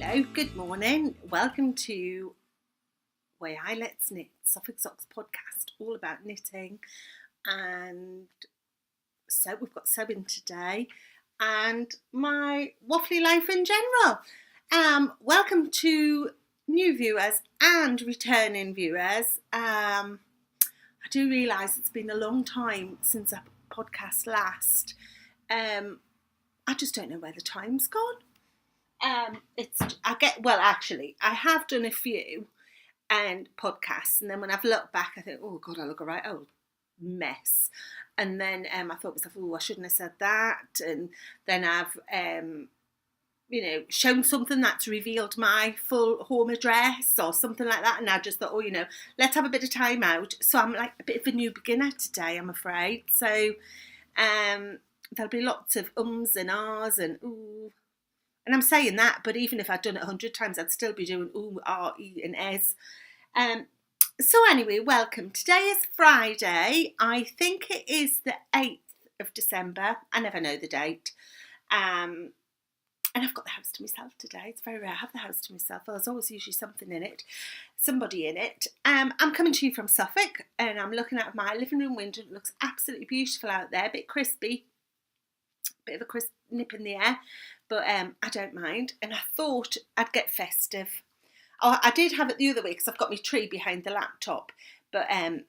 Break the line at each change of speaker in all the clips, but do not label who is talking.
Hello, good morning. Welcome to Way I Let's Knit, Suffolk Socks podcast, all about knitting. And so we've got sewing today and my waffly life in general. Welcome to new viewers and returning viewers. I do realise it's been a long time since I podcast last. I just don't know where the time's gone. I have done a few and podcasts, and then when I've looked back, I think, oh God, I look a right old mess. And then I thought to myself, oh, I shouldn't have said that. And then I've, shown something that's revealed my full home address or something like that. And I just thought, let's have a bit of time out. So I'm like a bit of a new beginner today, I'm afraid. So there'll be lots of ums and ahs and ooh. And I'm saying that, but even if I'd done it 100 times, I'd still be doing ooh, ah, e and es. So anyway, welcome. Today is Friday. I think it is the 8th of December. I never know the date. And I've got the house to myself today. It's very rare I have the house to myself. Well, there's always usually somebody in it. I'm coming to you from Suffolk, and I'm looking out of my living room window. It looks absolutely beautiful out there, a bit crispy. Bit of a crisp nip in the air, but I don't mind. And I thought I'd get festive. Oh, I did have it the other week because I've got my tree behind the laptop, but I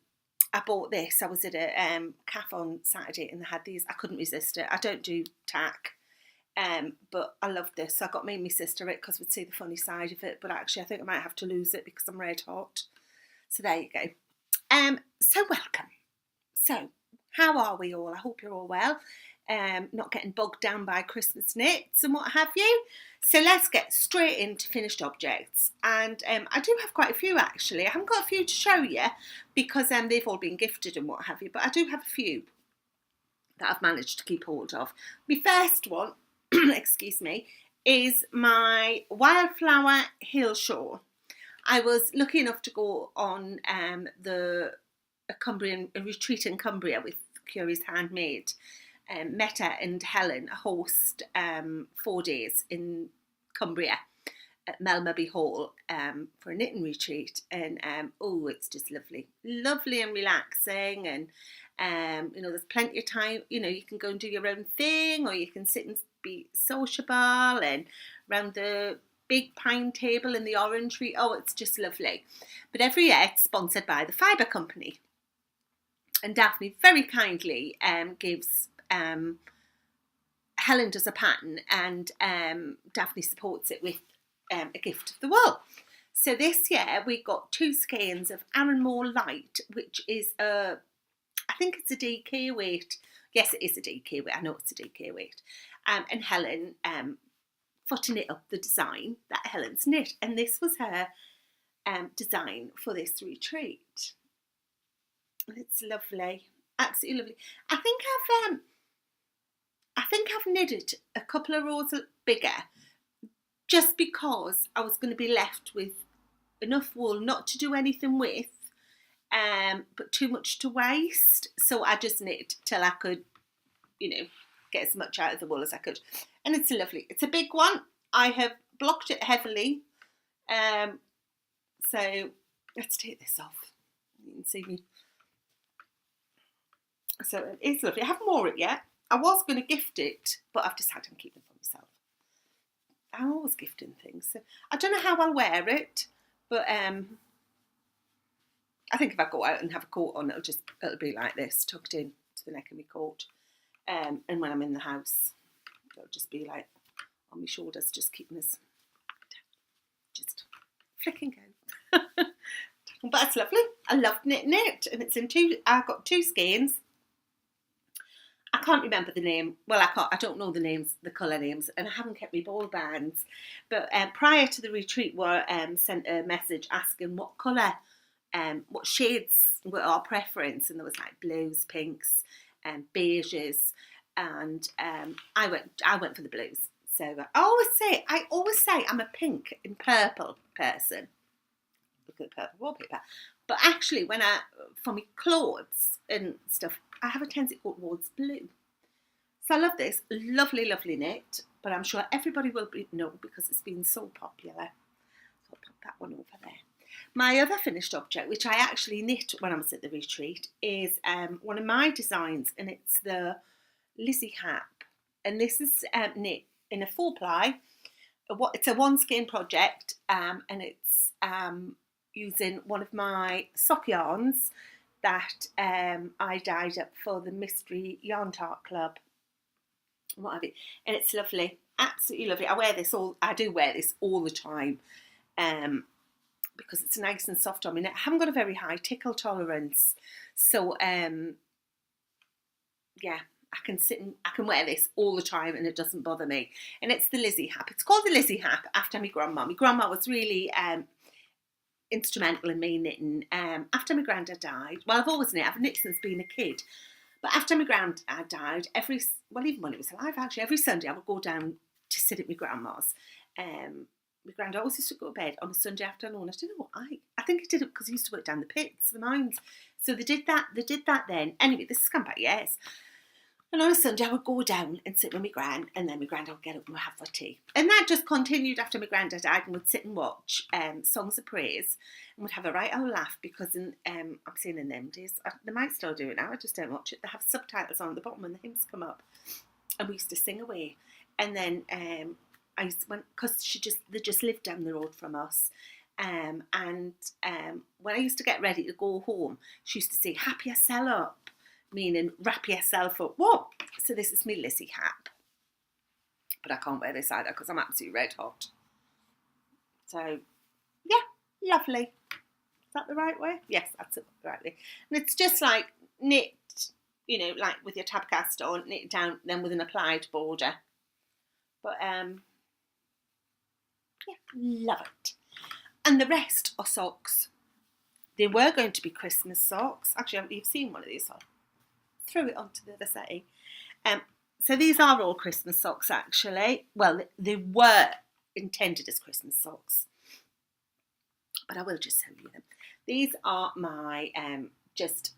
bought this. I was at a cafe on Saturday and they had these. I couldn't resist it. I don't do tack, but I loved this. So I got me and my sister it because we'd see the funny side of it, but actually I think I might have to lose it because I'm red hot. So there you go. So welcome. So how are we all? I hope you're all well. Not getting bogged down by Christmas knits and what have you. So let's get straight into finished objects. And I do have quite a few actually. I haven't got a few to show you because they've all been gifted and what have you, but I do have a few that I've managed to keep hold of. My first one, excuse me, is my Wildflower Hill Shawl. I was lucky enough to go on a retreat in Cumbria with Curious Handmade. Meta and Helen host 4 days in Cumbria at Melmerby Hall for a knitting retreat, and it's just lovely and relaxing, and there's plenty of time. You can go and do your own thing, or you can sit and be sociable and round the big pine table in the orangery. It's just lovely. But every year it's sponsored by the Fibre Company, and Daphne very kindly gives. Helen does a pattern, and Daphne supports it with a gift of the wool. So this year we got 2 skeins of Aranmore Light, which is I think it's a DK weight. Yes, it is a DK weight. I know it's a DK weight. And Helen footing it up the design that Helen's knit, and this was her design for this retreat. It's lovely, absolutely lovely. I think I've knitted a couple of rows bigger just because I was going to be left with enough wool not to do anything with, but too much to waste. So I just knit till I could, get as much out of the wool as I could. And it's lovely. It's a big one. I have blocked it heavily. So let's take this off. You can see me. So it's lovely. I haven't worn it yet. I was going to gift it, but I've decided I'm keeping it for myself. I'm always gifting things. So I don't know how I'll wear it, but I think if I go out and have a coat on, it'll be like this, tucked in to the neck of my coat. And when I'm in the house, it'll just be like on my shoulders, just keeping us, just flicking go. But that's lovely. I love knitting it, and it's in 2. I've got 2 skeins. I can't remember the name. Well, I don't know the colour names, and I haven't kept my ball bands. But prior to the retreat, we sent a message asking what colour, what shades were our preference, and there was like blues, pinks, beiges, and I went for the blues. So I always say I'm a pink and purple person. Look at the purple wallpaper. But actually, for my clothes and stuff, I have a tendency to go towards blue. So I love this. Lovely, lovely knit. but I'm sure everybody will know because it's been so popular. So I'll put that one over there. My other finished object, which I actually knit when I was at the retreat, is one of my designs, and it's the Lizzie hat. And this is knit in a 4-ply. It's a one skein project, and it's using one of my sock yarns that I dyed up for the Mystery Yarn Tart Club. What have you? And it's lovely, absolutely lovely. I do wear this all the time, because it's nice and soft on me. Now, I haven't got a very high tickle tolerance, so yeah, I can wear this all the time and it doesn't bother me. And it's the Lizzie hat. It's called the Lizzie hat after my grandma. My grandma was really instrumental in me knitting. After my granddad died, well, I've always knit. I've knit since being a kid. But after my granddad died, even when he was alive, actually, every Sunday I would go down to sit at my grandma's. My granddad always used to go to bed on a Sunday afternoon. I don't know why. I think he did it because he used to work down the pits, the mines. So they did that then. Anyway, this has come back years. And on a Sunday I would go down and sit with my gran, and then my granddad would get up and we'd have our tea. And that just continued after my granddad died, and we'd sit and watch Songs of Praise, and we'd have a right old laugh because I'm seeing in them days, they might still do it now, I just don't watch it. They have subtitles on at the bottom when the hymns come up, and we used to sing away. And then because they just lived down the road from us, and when I used to get ready to go home, she used to say, "Hap yourself up," meaning wrap yourself up. What? So this is my Lizzie hat, but I can't wear this either because I'm absolutely red hot. So yeah, lovely. Is that the right way? Yes, that's it, the right way. And it's just like knit, like with your tab cast on, knit it down, then with an applied border. But yeah, love it. And the rest are socks. They were going to be Christmas socks. Actually, you've seen one of these. I'll throw it onto the other side. So these are all Christmas socks, actually. Well, they were intended as Christmas socks, but I will just show you them. These are my just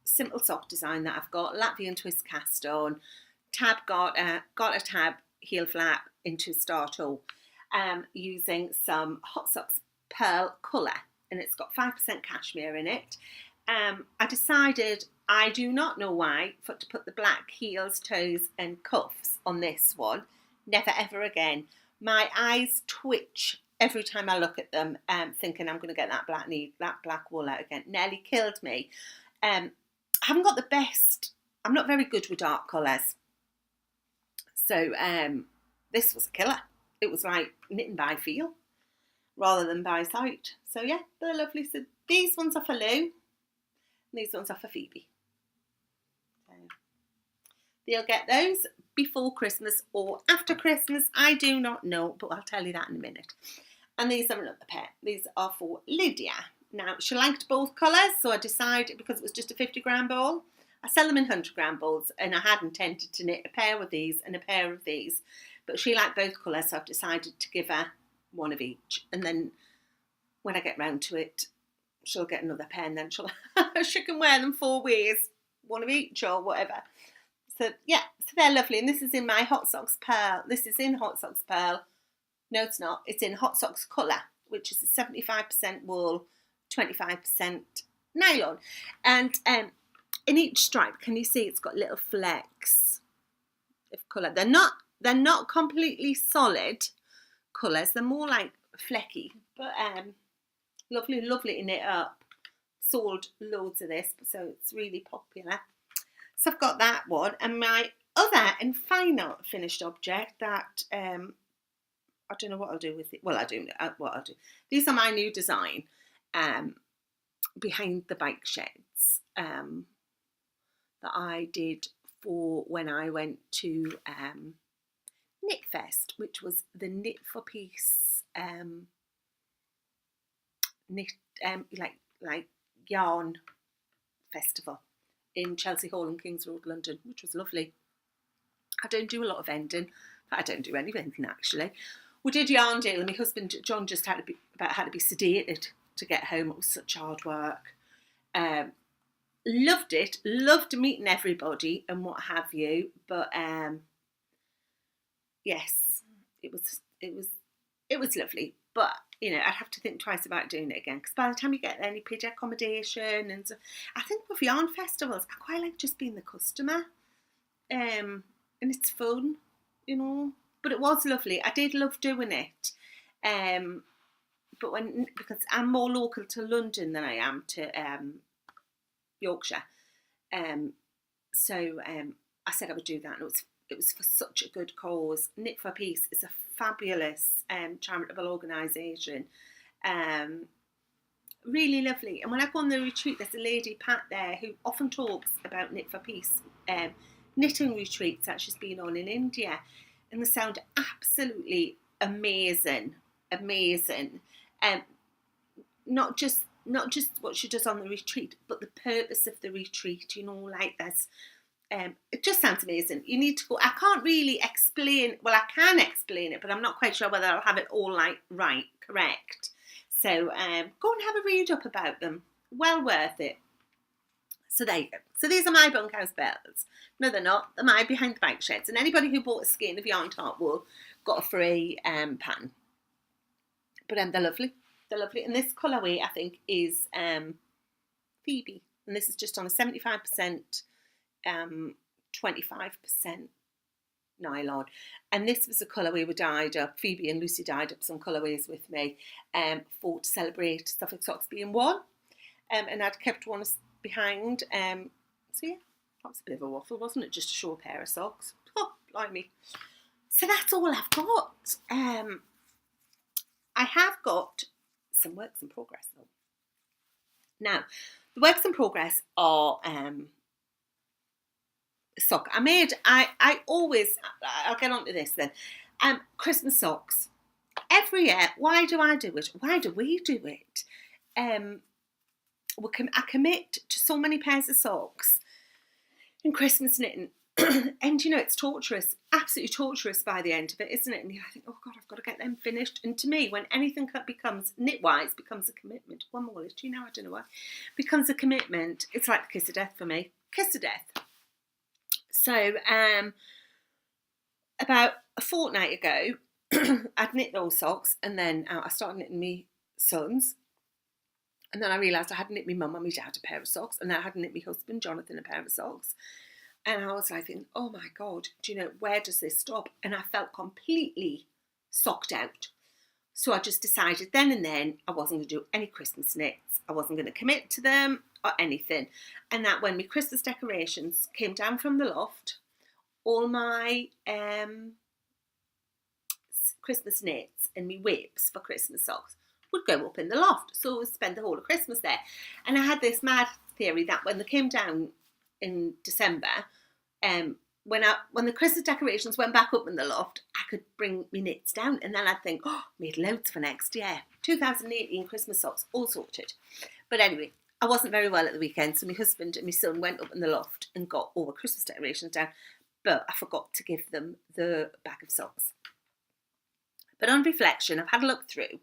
simple sock design that I've got. Latvian twist cast on. Tab got a tab heel flap into a startle, using some Hot Socks Pearl colour, and it's got 5% cashmere in it. I decided, I do not know why, to put the black heels, toes and cuffs on this one. Never ever again. My eyes twitch every time I look at them, thinking I'm going to get that black wool out again. Nearly killed me. I haven't got the best. I'm not very good with dark colours. So this was a killer. It was like knitting by feel rather than by sight. So yeah, they're lovely. So these ones are for Lou, and these ones are for Phoebe. So they'll get those before Christmas or after Christmas. I do not know, but I'll tell you that in a minute. And these are another pair. These are for Lydia. Now, she liked both colours, so I decided, because it was just a 50-gram ball, I sell them in 100-gram balls, and I had intended to knit a pair of these and a pair of these, but she liked both colours, so I've decided to give her one of each, and then when I get round to it, she'll get another pair, and then she can wear them 4 ways, one of each or whatever. So yeah, so they're lovely, and this is in my Hot Socks Pearl. This is in Hot Socks Pearl. No, it's not. It's in Hot Socks Colour, which is a 75% wool, 25% nylon, and in each stripe, can you see it's got little flecks of colour? They're not completely solid colours. They're more like flecky, but lovely to knit up. Sold loads of this, so it's really popular. So I've got that one, and my other and final finished object that I don't know what I'll do with it. Well, I do know what I'll do. These are my new design behind the bike sheds that I did for when I went to Knit Fest, which was the Knit for Peace knit like yarn festival in Chelsea Hall and Kings Road, London, which was lovely. I don't do a lot of vending. I don't do any vending actually. We did Yarndale, and my husband John just had to be sedated to get home. It was such hard work. Loved it. Loved meeting everybody and what have you. But yes, it was lovely. But you know, I'd have to think twice about doing it again, because by the time you get there, you pay your accommodation, and so, I think with yarn festivals, I quite like just being the customer, and it's fun, you know. But it was lovely. I did love doing it, but because I'm more local to London than I am to Yorkshire, so I said I would do that, and it was for such a good cause. Knit for Peace is a fabulous charitable organisation, really lovely. And when I go on the retreat, there's a lady, Pat, there, who often talks about Knit for Peace knitting retreats that she's been on in India, and they sound absolutely amazing. Not just what she does on the retreat, but the purpose of the retreat. You know, like there's it just sounds amazing. You need to go. I can't really explain. Well, I can explain it, but I'm not quite sure whether I'll have it all correct. So go and have a read up about them. Well worth it. So there you go. So these are my bunkhouse bells. No, they're not. They're my behind the bike sheds. And anybody who bought a skein of yarn top wool got a free pattern. But they're lovely. They're lovely. And this colourway, I think, is Phoebe. And this is just on a 75%, 25% nylon. And this was a colourway we dyed up. Phoebe and Lucy dyed up some colourways with me to celebrate Suffolk Socks being one. And I'd kept one behind. So yeah, that was a bit of a waffle, wasn't it? Just to show a pair of socks. Oh, blimey. So that's all I've got. I have got some works in progress though. Now, the works in progress are sock. I always, I'll get on to this then. Christmas socks. Every year, why do I do it? Why do we do it? I commit to so many pairs of socks in Christmas knitting. And you know, it's torturous, absolutely torturous by the end of it, isn't it? And you think, oh God, I've got to get them finished. And to me, when anything becomes knit-wise, becomes a commitment. One more list, you know, I don't know why. Becomes a commitment. It's like the kiss of death for me. Kiss of death. So, about a fortnight ago, I'd knit those socks, and then I started knitting my sons. And then I realised I hadn't knit my mum and my dad a pair of socks, and I hadn't knit my husband, Jonathan, a pair of socks. And I was like, oh my God, do you know, where does this stop? And I felt completely socked out. So I just decided then and then I wasn't going to do any Christmas knits. I wasn't going to commit to them or anything. And that when my Christmas decorations came down from the loft, all my Christmas knits and my whips for Christmas socks would go up in the loft. So I would spend the whole of Christmas there. And I had this mad theory that when they came down in December, when the Christmas decorations went back up in the loft, I could bring my knits down, and then I'd think, oh, made loads for next year. 2018 Christmas socks, all sorted. But anyway, I wasn't very well at the weekend, so my husband and my son went up in the loft and got all the Christmas decorations down, but I forgot to give them the bag of socks. But on reflection, I've had a look through,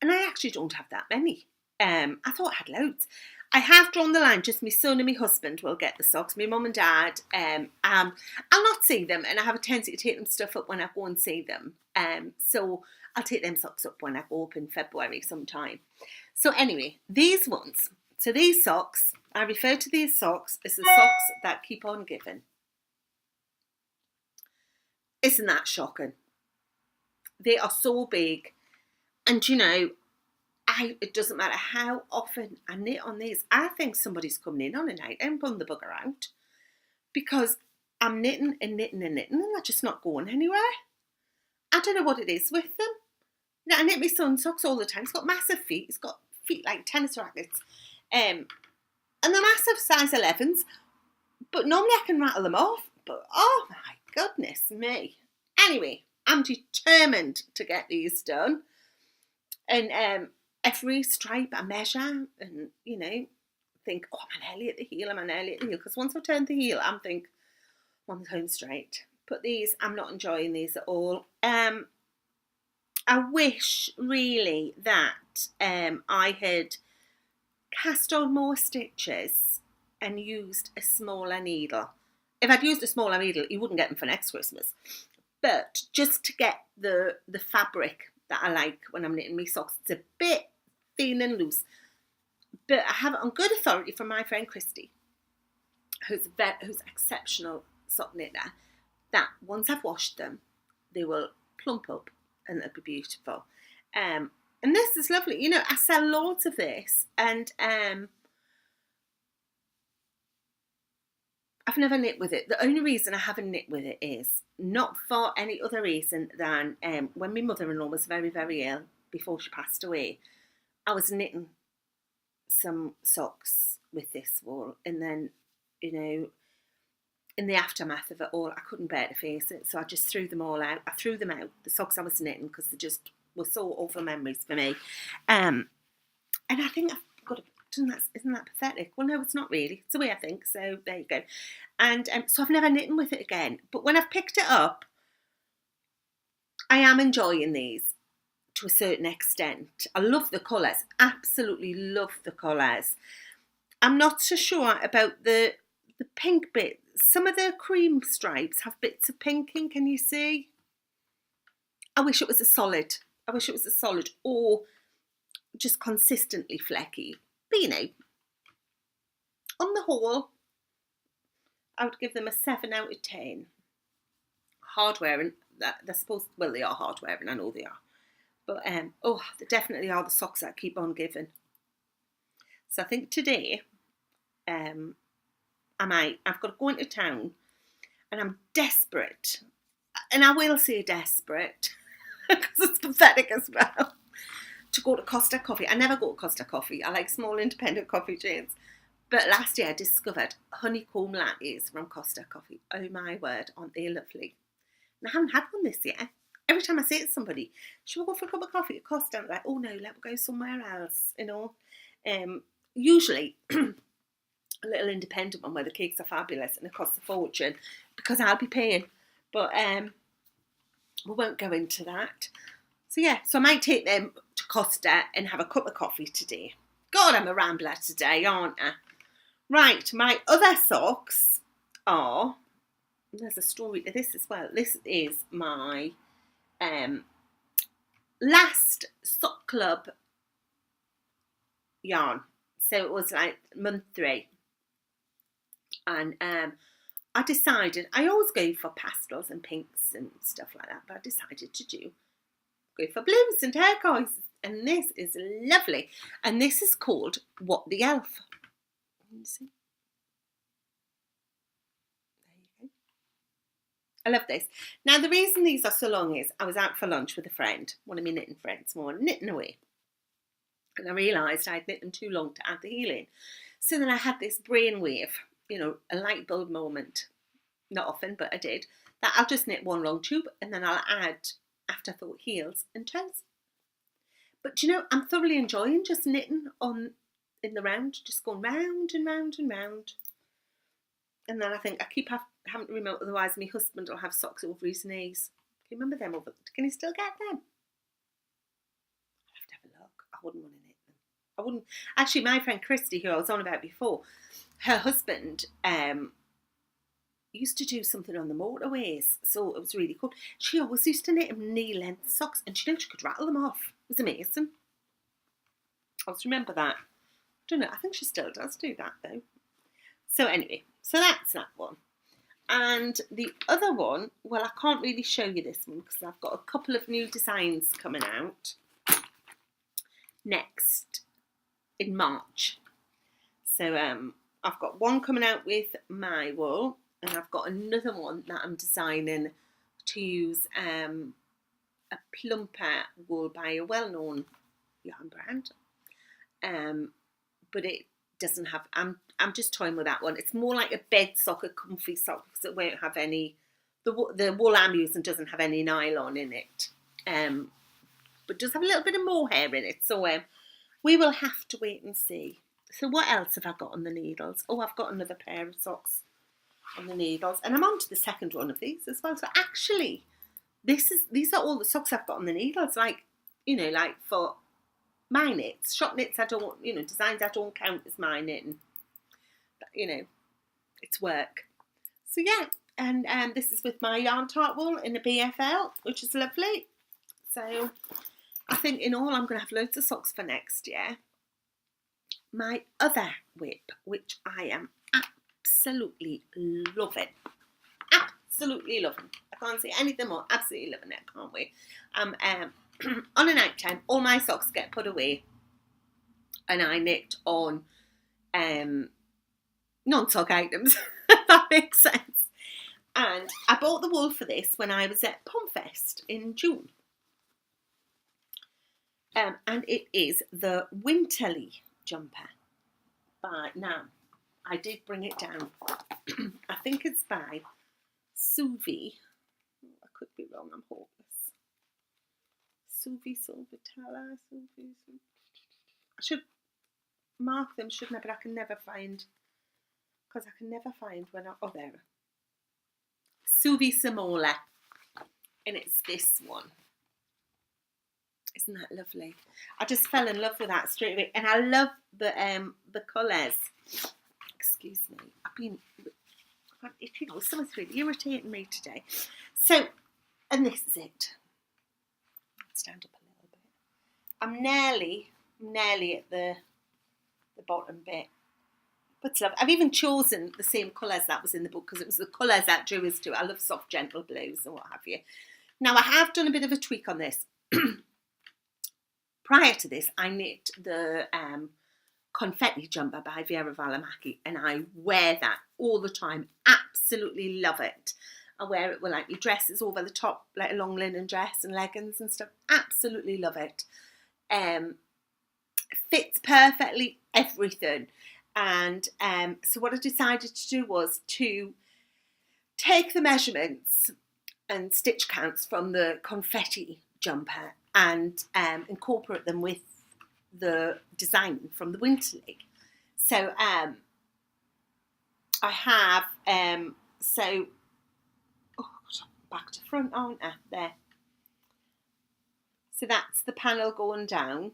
and I actually don't have that many. I thought I had loads. I have drawn the line, just my son and my husband will get the socks. My mum and dad, I'll not see them, and I have a tendency to take them stuff up when I go and see them. So I'll take them socks up when I go up in February sometime. So anyway, these ones. So these socks, I refer to these socks as the socks that keep on giving. Isn't that shocking? They are so big. And you know, it doesn't matter how often I knit on these. I think somebody's coming in on a night and pulling the bugger out, because I'm knitting and knitting and knitting, and they're just not going anywhere. I don't know what it is with them. Now, I knit my son's socks all the time. He's got massive feet. He's got feet like tennis rackets. And they're massive size 11s. But normally I can rattle them off. But oh my goodness me. Anyway, I'm determined to get these done. And every stripe I measure, and you know, think, oh, I'm nearly at the heel, because once I've turned the heel, I'm think, I'm on the home straight. But these, I'm not enjoying these at all. I wish really that I had cast on more stitches and used a smaller needle. If I'd used a smaller needle, you wouldn't get them for next Christmas.
But just to get the fabric that I like when I'm knitting my socks, it's a bit thin and loose. But I have it on good authority from my friend Christy, who's exceptional sock knitter, that once I've washed them, they will plump up and they'll be beautiful. And this is lovely. You know, I sell loads of this, and I've never knit with it. The only reason I haven't knit with it is not for any other reason than when my mother-in-law was very, very ill before she passed away, I was knitting some socks with this wool, and then, you know, in the aftermath of it all, I couldn't bear to face it, so I just threw them all out. I threw them out, the socks I was knitting, because they just were so awful memories for me. And I think I've got isn't that pathetic? Well, no, it's not really. It's the way I think, so there you go. And so I've never knitted with it again. But when I've picked it up, I am enjoying these to a certain extent. I love the colours, absolutely love the colours. I'm not so sure about the pink bit. Some of the cream stripes have bits of pink in, can you see? I wish it was a solid. I wish it was a solid, or just consistently flecky. But you know, on the whole, I would give them a 7 out of 10. Hard wearing, they're supposed, well, they are hard wearing, I know they are. But they definitely are the socks that I keep on giving. So I think today, I've got to go into town, and I'm desperate, and I will say desperate, because it's pathetic as well, to go to Costa Coffee. I never go to Costa Coffee. I like small independent coffee chains. But last year I discovered honeycomb lattes from Costa Coffee. Oh my word, aren't they lovely? And I haven't had one this year. Every time I say to somebody, should we go for a cup of coffee at Costa? I'm like, oh no, let me go somewhere else, you know. Usually a little independent one where the cakes are fabulous and it costs a fortune, because I'll be paying. But we won't go into that. So yeah, so I might take them to Costa and have a cup of coffee today. God, I'm a rambler today, aren't I? Right, my other socks are, there's a story to this as well. This is my last sock club yarn. So it was like month 3. And I decided, I always go for pastels and pinks and stuff like that, but I decided to go for blues and turquoise. And this is lovely. And this is called What the Elf. Can you see? There you go. I love this. Now, the reason these are so long is I was out for lunch with a friend, one of my knitting friends, we were knitting away. And I realised I'd knit them too long to add the heel in. So then I had this brainwave, you know, a light bulb moment. Not often, but I did. That I'll just knit one long tube, and then I'll add afterthought heels and toes. But you know, I'm thoroughly enjoying just knitting in the round, just going round and round and round. And then I think I keep having to remember, otherwise my husband will have socks over his knees. Can you remember them? Can you still get them? I'll have to have a look. I wouldn't want to knit them. I wouldn't. Actually, my friend Christy, who I was on about before, her husband used to do something on the motorways, so it was really cool. She always used to knit him knee-length socks, and she could rattle them off. It was amazing. I always remember that. I don't know, I think she still does do that though. So anyway, so that's that one. And the other one, well, I can't really show you this one because I've got a couple of new designs coming out next in March. So I've got one coming out with my wool, and I've got another one that I'm designing to use a plumper wool by a well-known yarn brand. But it doesn't have, I'm just toying with that one. It's more like a bed sock, a comfy sock, because it won't have any, the wool I'm using doesn't have any nylon in it. But does have a little bit of mohair in it. So we will have to wait and see. So what else have I got on the needles? Oh, I've got another pair of socks on the needles, and I'm on to the second one of these as well. So actually, these are all the socks I've got on the needles. Like, you know, like for my knits, shop knits, I don't, you know, designs I don't count as my knitting. But, you know, it's work. So yeah,
And this is with my yarn tart wool in a BFL, which is lovely. So I think in all I'm going to have loads of socks for next year. My other whip, which I am absolutely loving. Absolutely loving. I can't say anything more. Absolutely loving it. Can't wait. On a night time, all my socks get put away and I knit on non-sock items, if that makes sense. And I bought the wool for this when I was at Pomfest in June. And it is the Winterly jumper by, now, I did bring it down. I think it's by Suvi. I could be wrong, I'm hopeless. Suvi Silvertella. I should mark them, shouldn't I? But I can never find, because I can never find when I, oh there. Suvi Samola. And it's this one. Isn't that lovely? I just fell in love with that straight away. And I love the colours. Excuse me. Something's really irritating me today. So, and this is it. Stand up a little bit. I'm nearly at the bottom bit. But love, I've even chosen the same colours that was in the book because it was the colours that drew us to it. I love soft, gentle blues and what have you. Now, I have done a bit of a tweak on this. Prior to this, I knit the Confetti jumper by Vera Valimaki, and I wear that all the time. Absolutely love it. I wear it with like my dresses over the top, like a long linen dress and leggings and stuff. Absolutely love it. Fits perfectly, everything. And so what I decided to do was to take the measurements and stitch counts from the Confetti jumper and incorporate them with the design from the Winterly. So I have, back to front, aren't I? There. So that's the panel going down.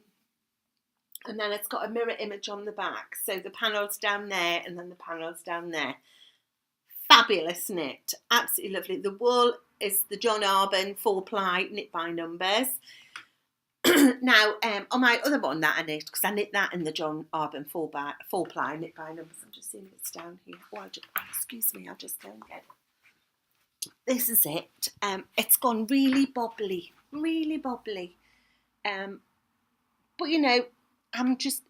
And then it's got a mirror image on the back. So the panel's down there and then the panel's down there. Fabulous knit. Absolutely lovely. The wool is the John Arbon 4-ply knit by numbers. Now, on my other one that I knit, because I knit that in the John Arbon 4-ply knit by numbers. I'm just seeing if it's down here. Oh, excuse me, I'll just go and get it. This is it. It's gone really bobbly. Really bobbly. But, you know, I'm just,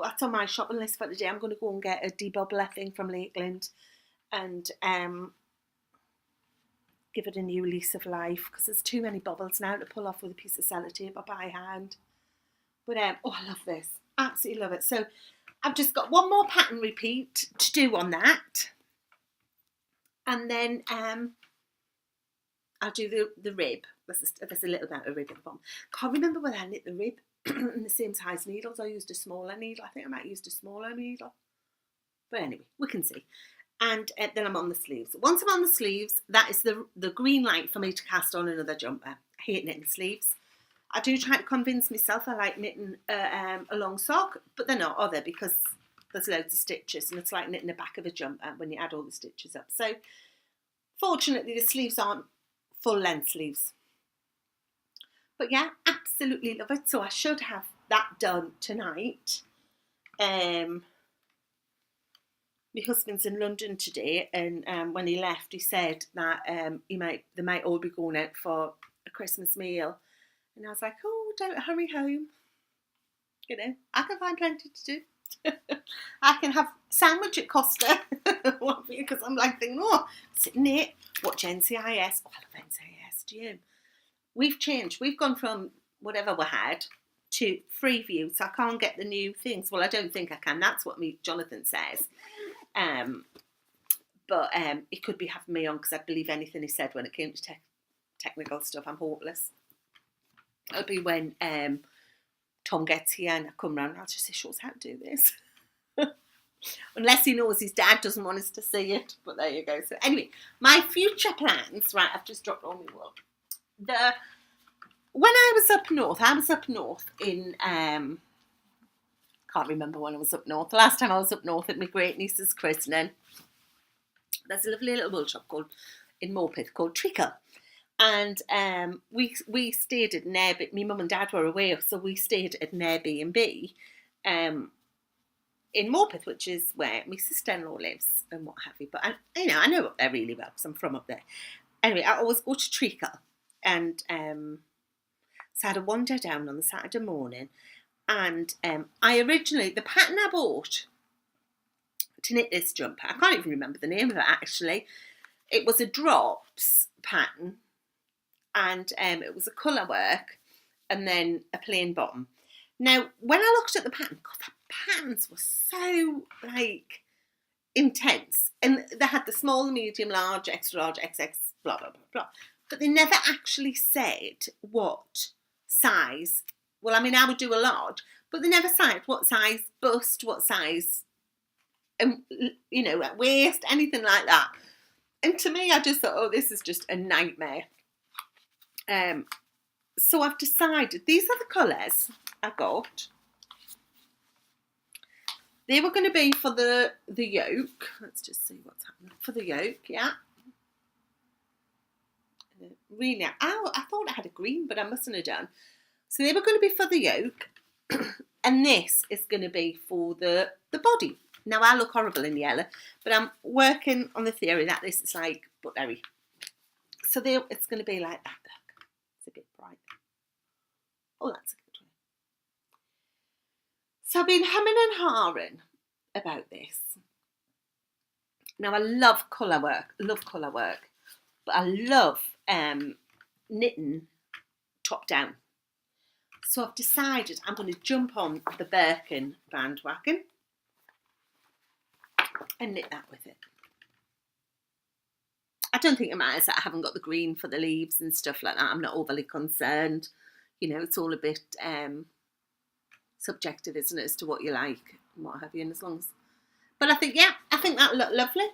that's on my shopping list for the day. I'm going to go and get a debobbler thing from Lakeland and give it a new lease of life because there's too many bubbles now to pull off with a piece of sellotape or by hand. But, oh, I love this. Absolutely love it. So I've just got one more pattern repeat to do on that. And then I'll do the rib. There's a little bit of rib at the bottom. Can't remember whether I knit the rib in the same size needles. I used a smaller needle. I think I might have used a smaller needle. But anyway, we can see. And then I'm on the sleeves. Once I'm on the sleeves, that is the green light for me to cast on another jumper. I hate knitting sleeves. I do try to convince myself I like knitting a long sock, but they're not, are they? Because there's loads of stitches and it's like knitting the back of a jumper when you add all the stitches up. So fortunately the sleeves aren't full length sleeves. But yeah, absolutely love it. So I should have that done tonight. My husband's in London today, and when he left, he said that they might all be going out for a Christmas meal, and I was like, "Oh, don't hurry home. You know, I can find plenty to do. I can have sandwich at Costa because I'm like thinking, oh, sitting here, watch NCIS. Oh, I love NCIS. Do you? We've changed. We've gone from whatever we had to Freeview, so I can't get the new things. Well, I don't think I can. That's what Jonathan says. But he could be having me on because I'd believe anything he said when it came to technical stuff. I'm hopeless. It'll be when Tom gets here and I come round and I'll just say, show us how to do this. Unless he knows his dad doesn't want us to see it. But there you go. So anyway, my future plans, right, I've just dropped all my wool. When I was up north in, can't remember when I was up north. The last time I was up north at my great niece's christening.
There's a lovely little wool shop in Morpeth called Trickle. And we stayed at an Airbnb. My mum and dad were away, so we stayed at an Airbnb in Morpeth, which is where my sister-in-law lives and what have you. But I know up there really well because I'm from up there. Anyway, I always go to Trickle, and so I had a wander down on the Saturday morning, and the pattern I bought to knit this jumper, I can't even remember the name of it actually. It was a drops pattern, and it was a colour work and then a plain bottom. Now, when I looked at the pattern, God, the patterns were so like intense, and they had the small, medium, large, extra large, XX, blah blah blah blah, but they never actually said what size. Well, I mean, I would do a large, but they never said what size bust, what size, at waist, anything like that. And to me, I just thought, oh, this is just a nightmare. So I've decided these are the colours I got. They were going to be for the yoke. Let's just see what's happening. For the yoke, yeah. Really, I thought I had a green, but I mustn't have done. So they were going to be for the yoke, and this is going to be for the body. Now, I look horrible in yellow, but I'm working on the theory that this is like buttery. So it's going to be like that. Look, it's a bit bright. Oh, that's a good one. So I've been humming and hawing about this. Now, I love colour work, but I love knitting top down. So I've decided I'm going to jump on the Birkin bandwagon and knit that with it. I don't think it matters that I haven't got the green for the leaves and stuff like that. I'm not overly concerned. It's all a bit subjective, isn't it, as to what you like and what have you, and as long as... But I think that looked lovely.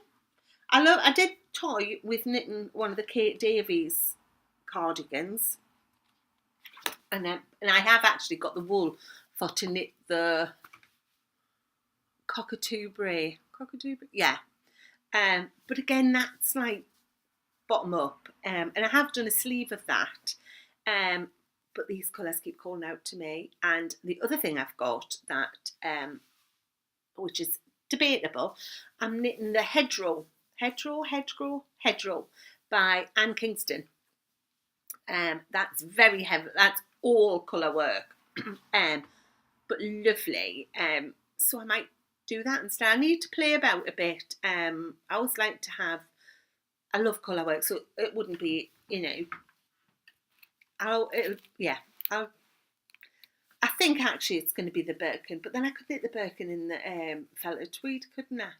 I did toy with knitting one of the Kate Davies cardigans, and I have actually got the wool to knit the cockatoo bray, yeah. But again, that's like bottom up, and I have done a sleeve of that. But these colours keep calling out to me. And the other thing I've got that, which is debatable, I'm knitting the Hedgerow by Anne Kingston. That's very heavy. That's all colour work, but lovely. So I might do that instead. I need to play about a bit. I always like to have. I love colour work, so it wouldn't be, I think actually it's going to be the Birkin, but then I could knit the Birkin in the felted tweed, couldn't I?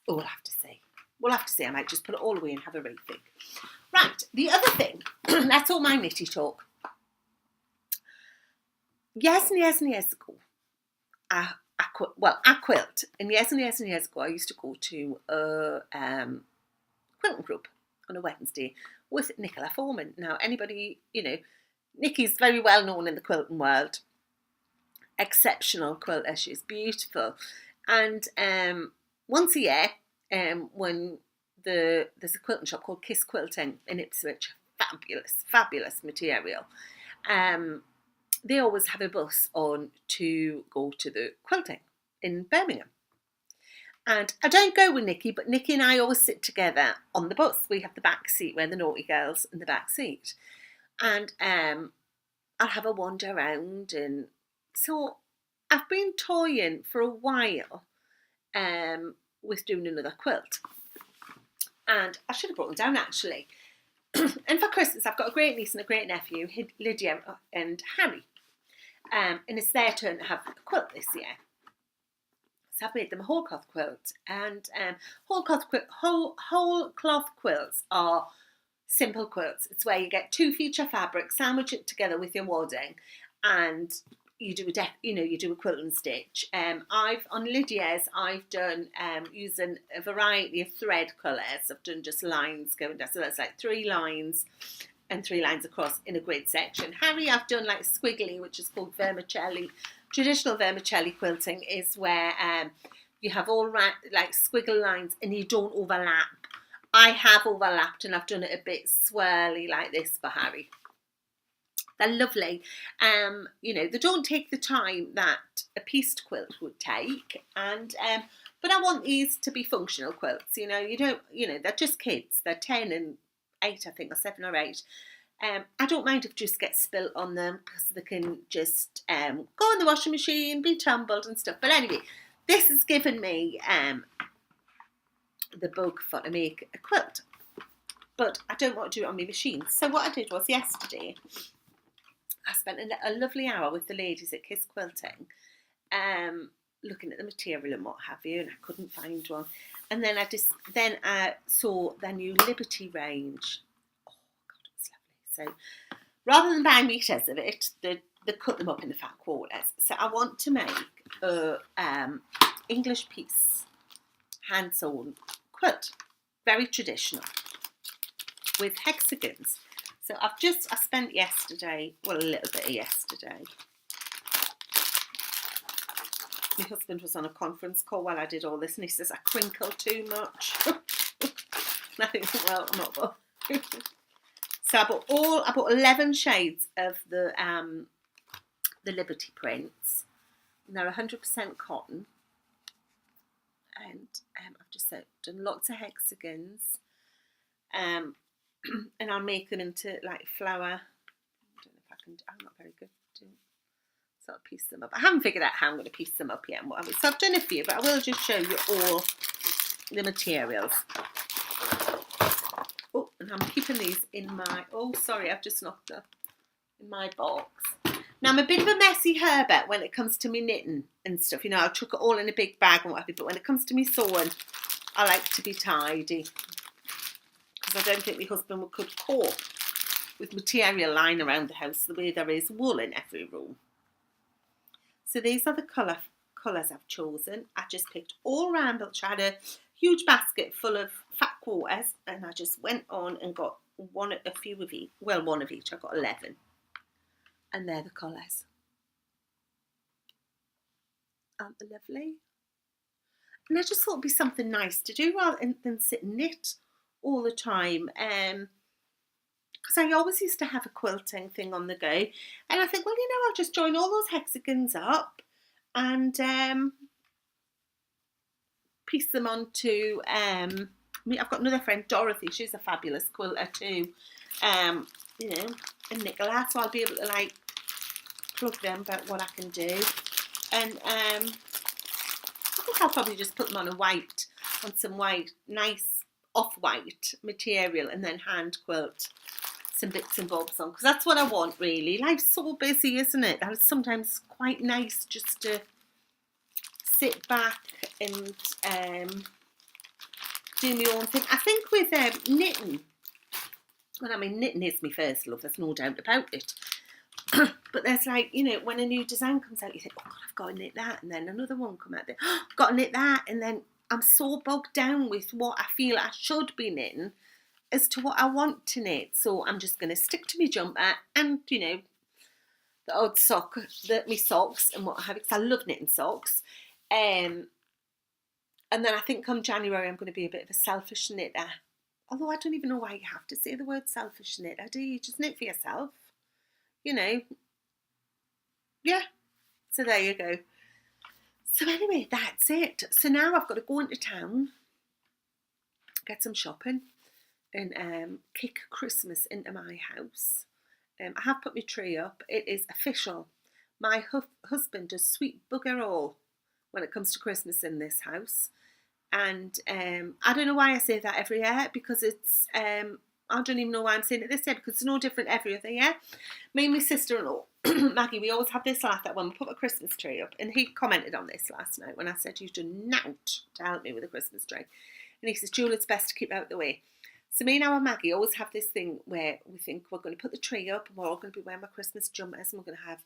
Oh, we'll have to see. I might just put it all away and have a rethink. Right, the other thing, that's all my knitty talk. Years ago, I quilt. And years ago, I used to go to a quilting group on a Wednesday with Nicola Foreman. Now, anybody, Nikki's very well known in the quilting world. Exceptional quilter, she's beautiful. And once a year, when there's a quilting shop called Kiss Quilting in Ipswich, fabulous material. They always have a bus on to go to the quilting in Birmingham. And I don't go with Nikki, but Nikki and I always sit together on the bus. We have the back seat where the naughty girls in the back seat. And I'll have a wander around. And so I've been toying for a while with doing another quilt. And I should have brought them down actually. And for Christmas, I've got a great niece and a great nephew, Lydia and Harry. And it's their turn to have a quilt this year. So I've made them a whole cloth quilt. And whole cloth quilts are simple quilts. It's where you get 2 feature fabrics, sandwich it together with your wadding, and you do a quilt and stitch. On Lydia's, I've done using a variety of thread colours. I've done just lines going down, so that's like 3 lines and 3 lines across in a grid section. Harry, I've done like squiggly, which is called vermicelli. Traditional vermicelli quilting is where you have all like squiggle lines and you don't overlap. I have overlapped and I've done it a bit swirly like this for Harry. They're lovely. You know, they don't take the time that a pieced quilt would take, and but I want these to be functional quilts. You know, they're just kids. They're 10 and 8, I think, or 7 or 8. I don't mind if just gets spilt on them because they can just go in the washing machine, be tumbled and stuff. But anyway, this has given me the bug for to make a quilt, but I don't want to do it on my machine. So what I did was yesterday, I spent a lovely hour with the ladies at Kiss Quilting, looking at the material and what have you, and I couldn't find one. And then I saw their new Liberty range. Oh God, it was lovely. So rather than buy meters of it, they cut them up in the fat quarters. So I want to make a English piece, hand sewn quilt, very traditional, with hexagons. So I spent yesterday, well, a little bit of yesterday. My husband was on a conference call while I did all this, and he says I crinkle too much. And I think, well, I'm not bothered. So I bought 11 shades of the Liberty prints, and they're 100% cotton. And I've just done lots of hexagons. And I'll make them into like flower. I don't know if I can. I'm not very good to sort of piece them up. I haven't figured out how I'm going to piece them up yet and whatever. So I've done a few, but I will just show you all the materials. Oh, and I'm keeping these in my. Oh, sorry, I've just knocked them in my box. Now I'm a bit of a messy Herbert when it comes to me knitting and stuff. You know, I'll chuck it all in a big bag and whatever. But when it comes to me sewing, I like to be tidy. I don't think my husband could cope with material lying around the house the way there is wool in every room. So these are the colours I've chosen. I just picked all Ramblech. I had a huge basket full of fat quarters, and I just went on and got one of each. I got 11, and they're the colours. Aren't they lovely? And I just thought it'd be something nice to do rather than sit and knit all the time, because I always used to have a quilting thing on the go, and I think, well, you know, I'll just join all those hexagons up and piece them onto I've got another friend, Dorothy. She's a fabulous quilter too, you know, and Nicola, so I'll be able to like plug them about what I can do. And I think I'll probably just put them on some white, nice off-white material, and then hand quilt some bits and bobs on, because that's what I want really. Life's so busy, isn't it? That it's sometimes quite nice just to sit back and do my own thing. I think with knitting, well, I mean, knitting is my first love, there's no doubt about it. But there's like, you know, when a new design comes out, you think, oh God, I've got to knit that, and then another one come out there, oh, I've got to knit that, and then I'm so bogged down with what I feel I should be knitting as to what I want to knit. So I'm just going to stick to my jumper and, you know, the odd sock, my socks and what have you, because I love knitting socks. And then I think come January I'm going to be a bit of a selfish knitter. Although I don't even know why you have to say the word selfish knitter, do you? Just knit for yourself, you know. Yeah, so there you go. So anyway, that's it. So now I've got to go into town, get some shopping, and kick Christmas into my house. I have put my tree up. It is official. My husband does sweet bugger all when it comes to Christmas in this house. And I don't know why I say that every year, because it's, I don't even know why I'm saying it this year, because it's no different every other year. Me and my sister-in-law, Maggie, we always have this laugh that when we put a Christmas tree up, and he commented on this last night when I said, you've done nought to help me with a Christmas tree. And he says, Jewel, it's best to keep out the way. So me and our Maggie always have this thing where we think we're going to put the tree up and we're all going to be wearing our Christmas jumpers and we're going to have,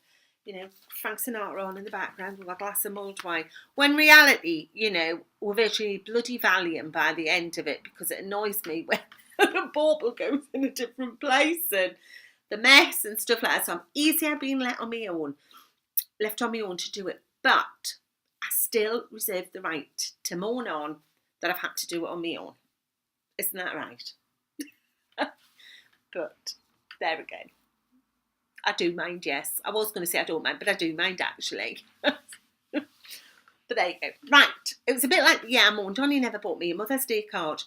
you know, Frank Sinatra on in the background with a glass of mulled wine. When reality, you know, we're virtually bloody Valiant by the end of it, because it annoys me when the bauble goes in a different place and the mess and stuff like that. So I'm easier being left on my own to do it. But
I still reserve the right to moan on that I've had to do it on my own. Isn't that right? But there again, I do mind, yes. I was going to say I don't mind, but I do mind actually. But there you go. Right. It was a bit like, yeah, Mum, Johnny never bought me a Mother's Day card.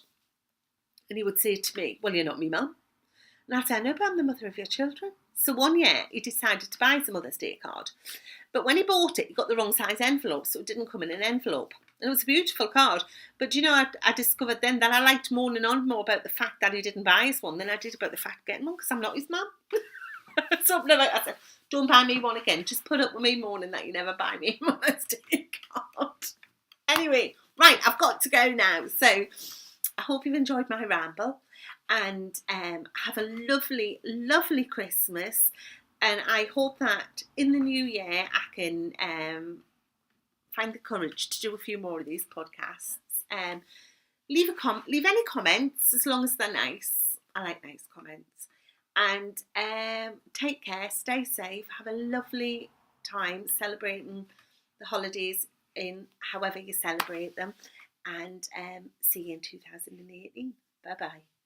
And he would say to me, well, you're not me mum. And I'd say, no, but I'm the mother of your children. So one year he decided to buy us a Mother's Day card. But when he bought it, he got the wrong size envelope, so it didn't come in an envelope. And it was a beautiful card. But you know, I discovered then that I liked moaning on more about the fact that he didn't buy us one than I did about the fact of getting one, because I'm not his mum. Something like that. I said, don't buy me one again. Just put up with me moaning that you never buy me a Mother's Day card. Anyway, right, I've got to go now. So I hope you've enjoyed my ramble, and have a lovely, lovely Christmas. And I hope that in the new year I can find the courage to do a few more of these podcasts. Leave any comments, as long as they're nice. I like nice comments. And take care, stay safe, have a lovely time celebrating the holidays in however you celebrate them. And see you in 2018. Bye-bye.